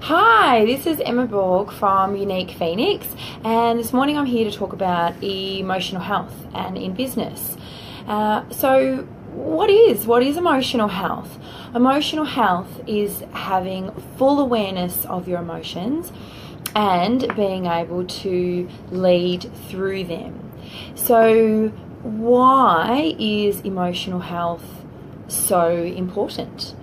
Hi, this is Emma Borg from Unique Phoenix, and this morning I'm here to talk about emotional health and in business. So what is emotional health? Emotional health is having full awareness of your emotions and being able to lead through them. So why is emotional health so important?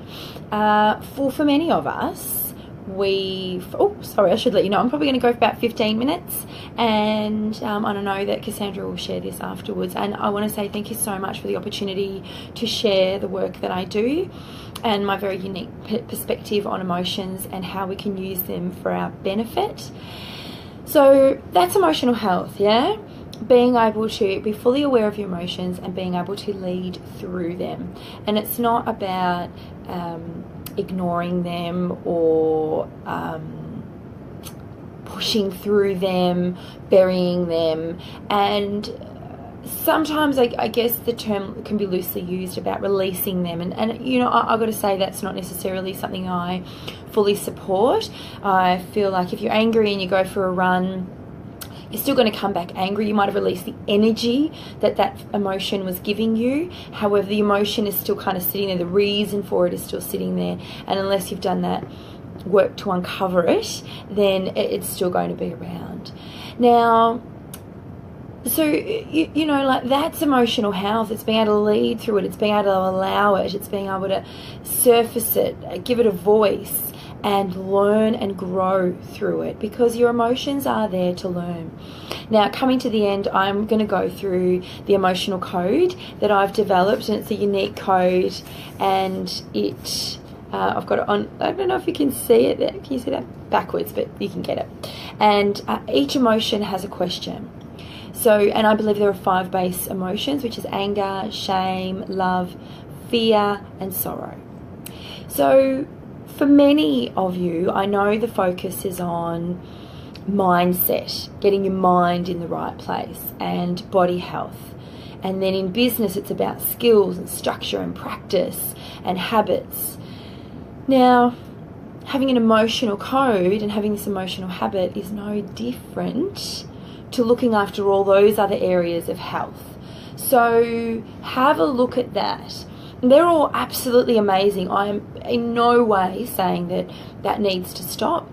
For many of us, I should let you know, I'm probably going to go for about 15 minutes, and I know that Cassandra will share this afterwards, and I want to say thank you so much for the opportunity to share the work that I do and my very unique perspective on emotions and how we can use them for our benefit. So that's emotional health, yeah? Being able to be fully aware of your emotions and being able to lead through them. And it's not about ignoring them or pushing through them, burying them. And sometimes I guess the term can be loosely used about releasing them, and I've got to say that's not necessarily something I fully support. I feel like if you're angry and you go for a run, you're still going to come back angry. You might have released the energy that emotion was giving you. However, the emotion is still kind of sitting there. The reason for it is still sitting there. And unless you've done that work to uncover it, then it's still going to be around. Now, so, like that's emotional health. It's being able to lead through it. It's being able to allow it. It's being able to surface it, give it a voice, and learn and grow through it, because your emotions are there to learn. Now, coming to the end, I'm going to go through the emotional code that I've developed, and it's a unique code, and I've got it on, I don't know if you can see it there. Can you see that? Backwards, but you can get it. And each emotion has a question. So, and I believe there are 5 base emotions, which is anger, shame, love, fear, and sorrow. So, for many of you, I know the focus is on mindset, getting your mind in the right place, and body health. And then in business, it's about skills and structure and practice and habits. Now, having an emotional code and having this emotional habit is no different to looking after all those other areas of health. So have a look at that. They're all absolutely amazing. I am in no way saying that needs to stop.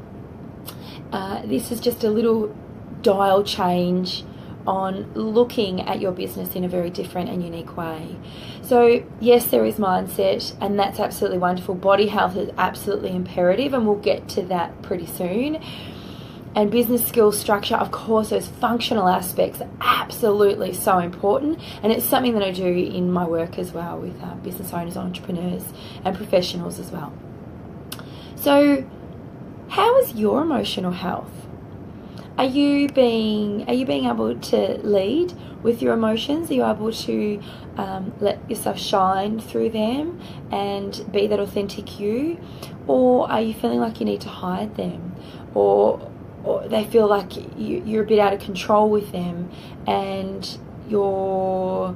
This is just a little dial change on looking at your business in a very different and unique way. So yes, there is mindset, and that's absolutely wonderful. Body health is absolutely imperative, and we'll get to that pretty soon. And business skills, structure, of course, those functional aspects are absolutely so important. And it's something that I do in my work as well with business owners, entrepreneurs, and professionals as well. So how is your emotional health? Are you being able to lead with your emotions? Are you able to let yourself shine through them and be that authentic you? Or are you feeling like you need to hide them? Or they feel like you're a bit out of control with them, and you're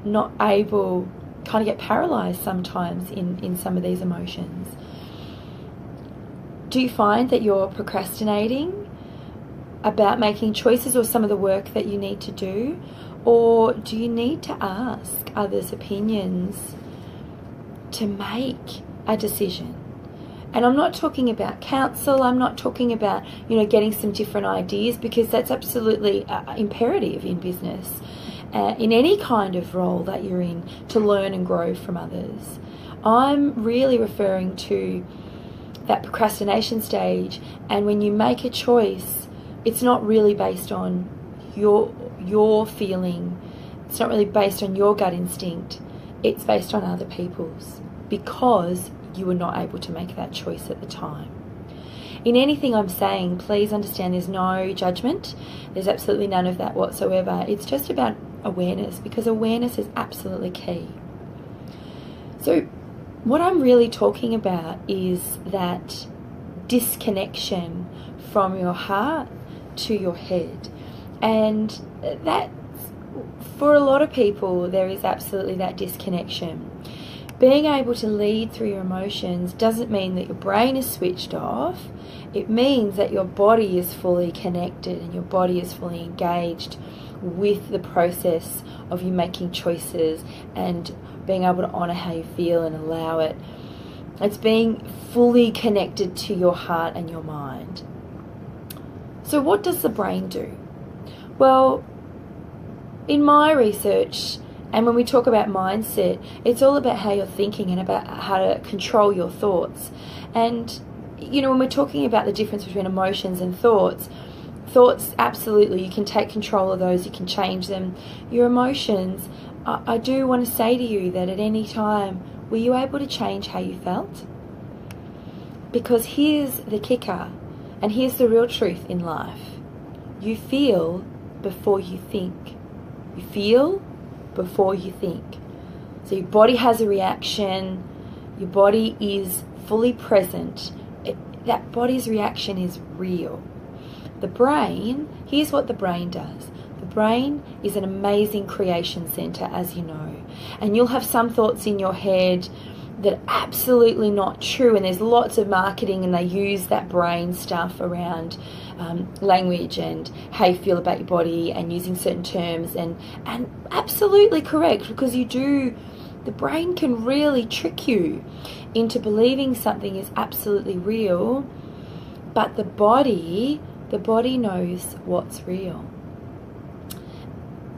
not able, kind of get paralyzed sometimes in some of these emotions. Do you find that you're procrastinating about making choices or some of the work that you need to do? Or do you need to ask others' opinions to make a decision? And I'm not talking about counsel. I'm not talking about, getting some different ideas, because that's absolutely imperative in business, in any kind of role that you're in, to learn and grow from others. I'm really referring to that procrastination stage, and when you make a choice, it's not really based on your feeling. It's not really based on your gut instinct. It's based on other people's, because you were not able to make that choice at the time. In anything I'm saying, please understand there's no judgment. There's absolutely none of that whatsoever. It's just about awareness, because awareness is absolutely key. So what I'm really talking about is that disconnection from your heart to your head. And that, for a lot of people, there is absolutely that disconnection. being able to lead through your emotions doesn't mean that your brain is switched off. It means that your body is fully connected and your body is fully engaged with the process of you making choices and being able to honour how you feel and allow it. It's being fully connected to your heart and your mind. So what does the brain do? Well, in my research, and when we talk about mindset, it's all about how you're thinking and about how to control your thoughts. And, you know, when we're talking about the difference between emotions and thoughts, absolutely, you can take control of those, you can change them. Your emotions, I do want to say to you that at any time, were you able to change how you felt? Because here's the kicker, and here's the real truth in life. You feel before you think. You feel before you think. So your body has a reaction, your body is fully present. That body's reaction is real. The brain, here's what the brain does. The brain is an amazing creation center, as you know. And you'll have some thoughts in your head that are absolutely not true, and there's lots of marketing and they use that brain stuff around language and how you feel about your body and using certain terms, and absolutely correct, because the brain can really trick you into believing something is absolutely real, but the body knows what's real.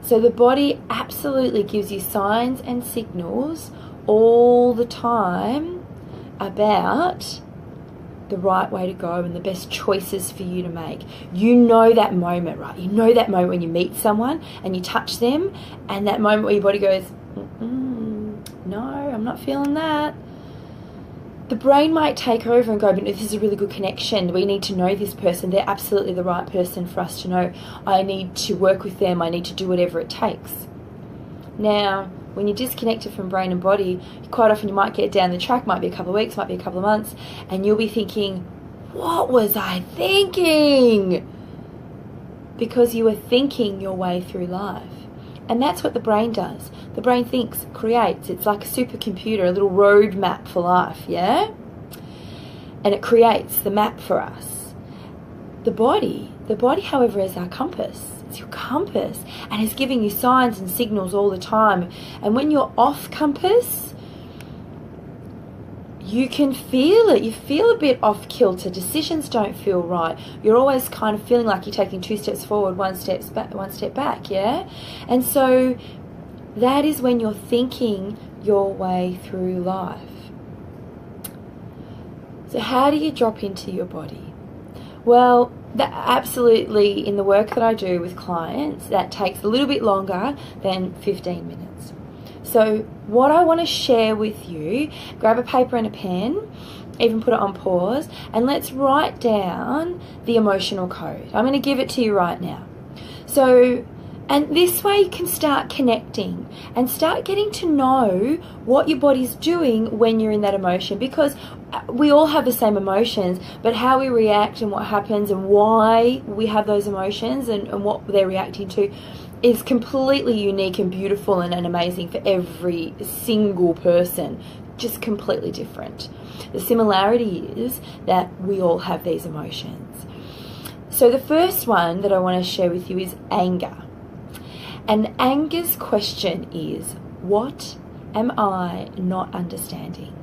So the body absolutely gives you signs and signals all the time about the right way to go and the best choices for you to make. You know that moment, right? You know that moment when you meet someone and you touch them, and that moment where your body goes, no, I'm not feeling that. The brain might take over and go, but this is a really good connection. We need to know this person. They're absolutely the right person for us to know. I need to work with them. I need to do whatever it takes. Now, when you're disconnected from brain and body, quite often you might get down the track, might be a couple of weeks, might be a couple of months, and you'll be thinking, what was I thinking? Because you were thinking your way through life. And that's what the brain does. The brain thinks, creates. It's like a supercomputer, a little road map for life, yeah? And it creates the map for us. The body, however, is our compass. It's your compass, and it's giving you signs and signals all the time. And when you're off compass, you can feel it. You feel a bit off kilter. Decisions don't feel right. You're always kind of feeling like you're taking 2 steps forward, 1 step back, yeah? And so that is when you're thinking your way through life. So how do you drop into your body? Well, that absolutely, in the work that I do with clients, that takes a little bit longer than 15 minutes. So what I want to share with you, grab a paper and a pen, even put it on pause, and let's write down the emotional code. I'm going to give it to you right now. So, and this way you can start connecting and start getting to know what your body's doing when you're in that emotion, because we all have the same emotions, but how we react and what happens and why we have those emotions and what they're reacting to is completely unique and beautiful and amazing for every single person, just completely different. The similarity is that we all have these emotions. So the first one that I want to share with you is anger. And anger's question is, what am I not understanding?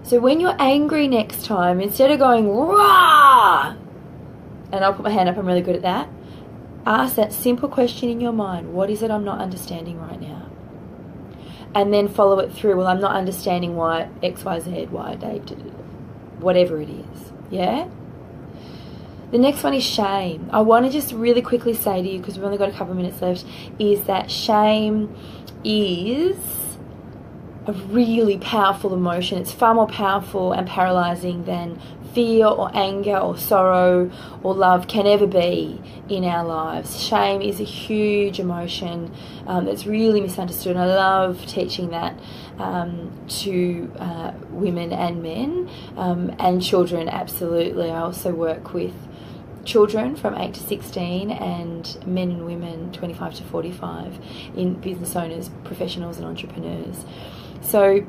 So when you're angry next time, instead of going, rah, and I'll put my hand up, I'm really good at that, ask that simple question in your mind, what is it I'm not understanding right now? And then follow it through, well, I'm not understanding why X, Y, Z, why Dave did it, whatever it is, yeah? The next one is shame. I want to just really quickly say to you, because we've only got a couple of minutes left, is that shame is a really powerful emotion. It's far more powerful and paralyzing than fear or anger or sorrow or love can ever be in our lives. Shame is a huge emotion that's really misunderstood, and I love teaching that to women and men and children, absolutely. I also work with children from 8 to 16 and men and women 25 to 45 in business owners, professionals and entrepreneurs. So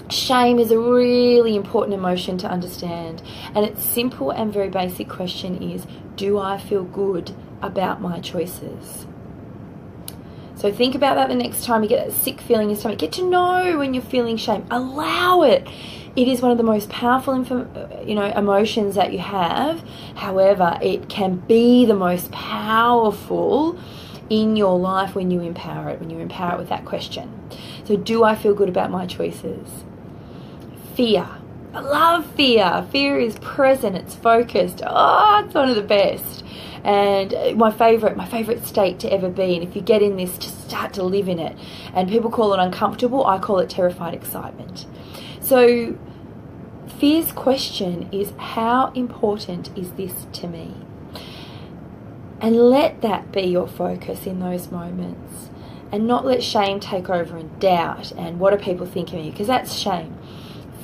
shame is a really important emotion to understand, and its simple and very basic question is, do I feel good about my choices? So think about that the next time you get that sick feeling in your stomach. Get to know when you're feeling shame. Allow it. It is one of the most powerful emotions that you have. However, it can be the most powerful in your life when you empower it, when you empower it with that question. So do I feel good about my choices? Fear. I love fear. Fear is present, it's focused. Oh, it's one of the best. And my favorite state to ever be. And if you get in this, just start to live in it. And people call it uncomfortable. I call it terrified excitement. So fear's question is, how important is this to me? And let that be your focus in those moments. And not let shame take over and doubt and what do people think of me, because that's shame.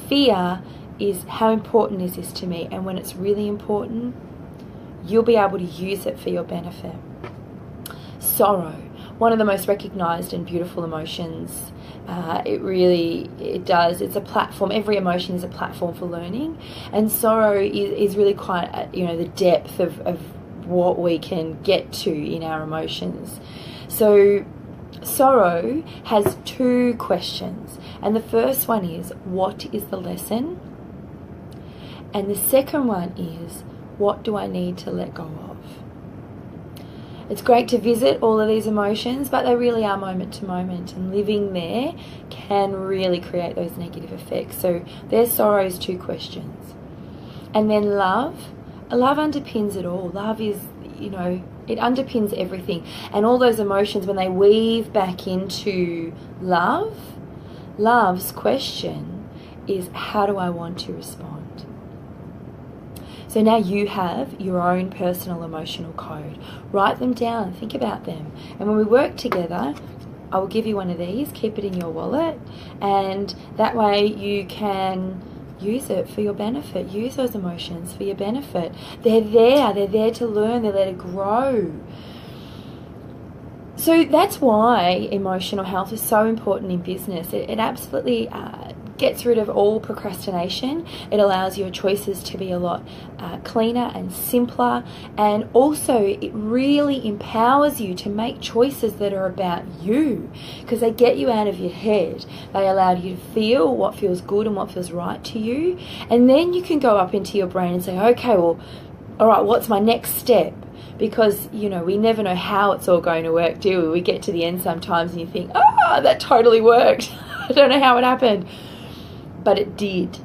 Fear is, how important is this to me? And when it's really important, you'll be able to use it for your benefit. Sorrow, one of the most recognized and beautiful emotions. It's a platform. Every emotion is a platform for learning, and sorrow is really quite the depth of what we can get to in our emotions. So sorrow has two questions, and the first one is, what is the lesson? And the second one is, what do I need to let go of? It's great to visit all of these emotions, but they really are moment to moment, and living there can really create those negative effects. So there's sorrow's two questions. And then love underpins it all. Love is, it underpins everything. And all those emotions, when they weave back into love's question is, how do I want to respond? So now you have your own personal emotional code. Write them down, think about them. And when we work together, I will give you one of these, keep it in your wallet, and that way you can use it for your benefit. Use those emotions for your benefit. They're there to learn, they're there to grow. So that's why emotional health is so important in business. It absolutely gets rid of all procrastination. It allows your choices to be a lot cleaner and simpler, and also it really empowers you to make choices that are about you, because they get you out of your head. They allow you to feel what feels good and what feels right to you, and then you can go up into your brain and say, okay, well, all right, what's my next step? Because, we never know how it's all going to work, do we? We get to the end sometimes and you think, that totally worked. I don't know how it happened. But it did.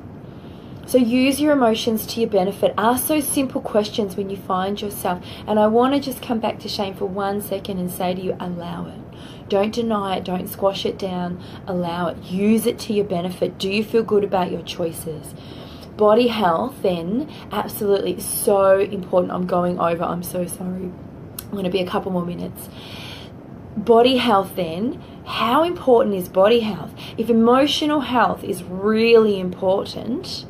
So use your emotions to your benefit. Ask those simple questions when you find yourself. And I want to just come back to shame for 1 second and say to you, allow it. Don't deny it. Don't squash it down. Allow it. Use it to your benefit. Do you feel good about your choices? Body health then, absolutely so important. I'm going over. I'm so sorry. I'm going to be a couple more minutes. Body health then, how important is body health? If emotional health is really important,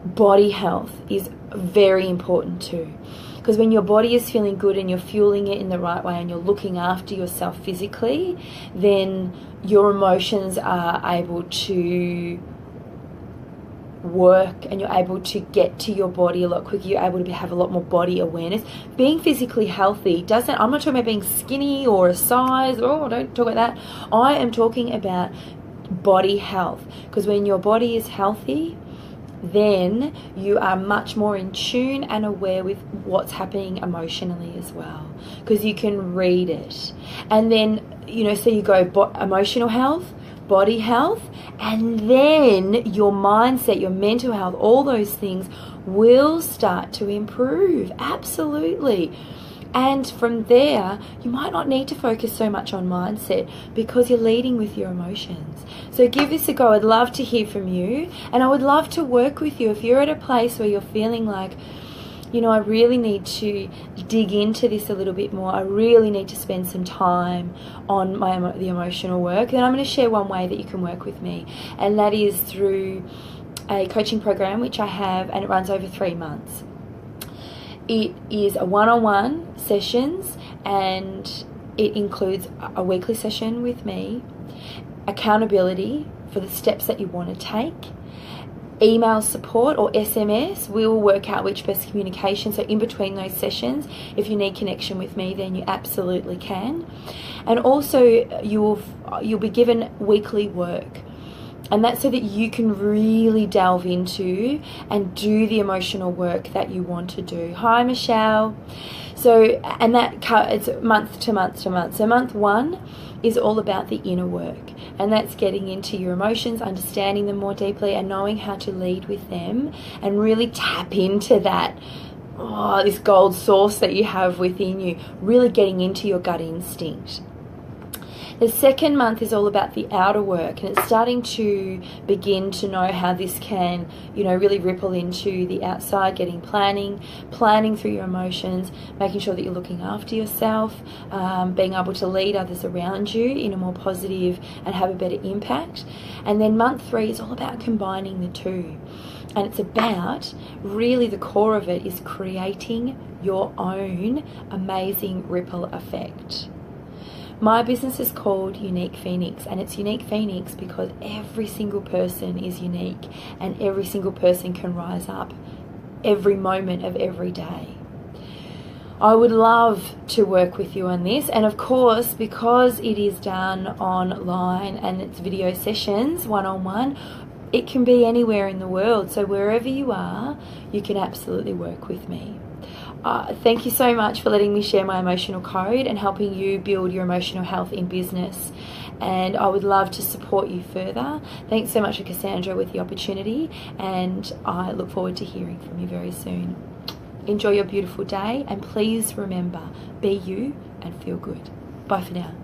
body health is very important too. Because when your body is feeling good and you're fueling it in the right way and you're looking after yourself physically, then your emotions are able to work and you're able to get to your body a lot quicker. You're able to have a lot more body awareness. Being physically healthy I'm not talking about being skinny or a size. Don't talk about that. I am talking about body health, because when your body is healthy, then you are much more in tune and aware with what's happening emotionally as well, because you can read it. And then so you go emotional health, body health, and then your mindset, your mental health, all those things will start to improve. Absolutely. And from there, you might not need to focus so much on mindset because you're leading with your emotions. So give this a go. I'd love to hear from you, and I would love to work with you if you're at a place where you're feeling like, I really need to dig into this a little bit more. I really need to spend some time on the emotional work. Then I'm going to share one way that you can work with me, and that is through a coaching program which I have, and it runs over 3 months. It is a one-on-one sessions, and it includes a weekly session with me, accountability for the steps that you want to take, email support or SMS. We will work out which best communication. So in between those sessions, if you need connection with me, then you absolutely can. And also you'll be given weekly work. And that's so that you can really delve into and do the emotional work that you want to do. Hi, Michelle. So, and it's month to month to month. So month 1 is all about the inner work. And that's getting into your emotions, understanding them more deeply, and knowing how to lead with them and really tap into that, this gold source that you have within you, really getting into your gut instinct. The second month is all about the outer work, and it's starting to begin to know how this can, really ripple into the outside, getting planning through your emotions, making sure that you're looking after yourself, being able to lead others around you in a more positive and have a better impact. And then month 3 is all about combining the two. And it's about, really the core of it is creating your own amazing ripple effect. My business is called Unique Phoenix, and it's Unique Phoenix because every single person is unique, and every single person can rise up every moment of every day. I would love to work with you on this, and of course, because it is done online and it's video sessions, one-on-one, it can be anywhere in the world. So wherever you are, you can absolutely work with me. Thank you so much for letting me share my emotional code and helping you build your emotional health in business. And I would love to support you further. Thanks so much to Cassandra with the opportunity, and I look forward to hearing from you very soon. Enjoy your beautiful day, and please remember, be you and feel good. Bye for now.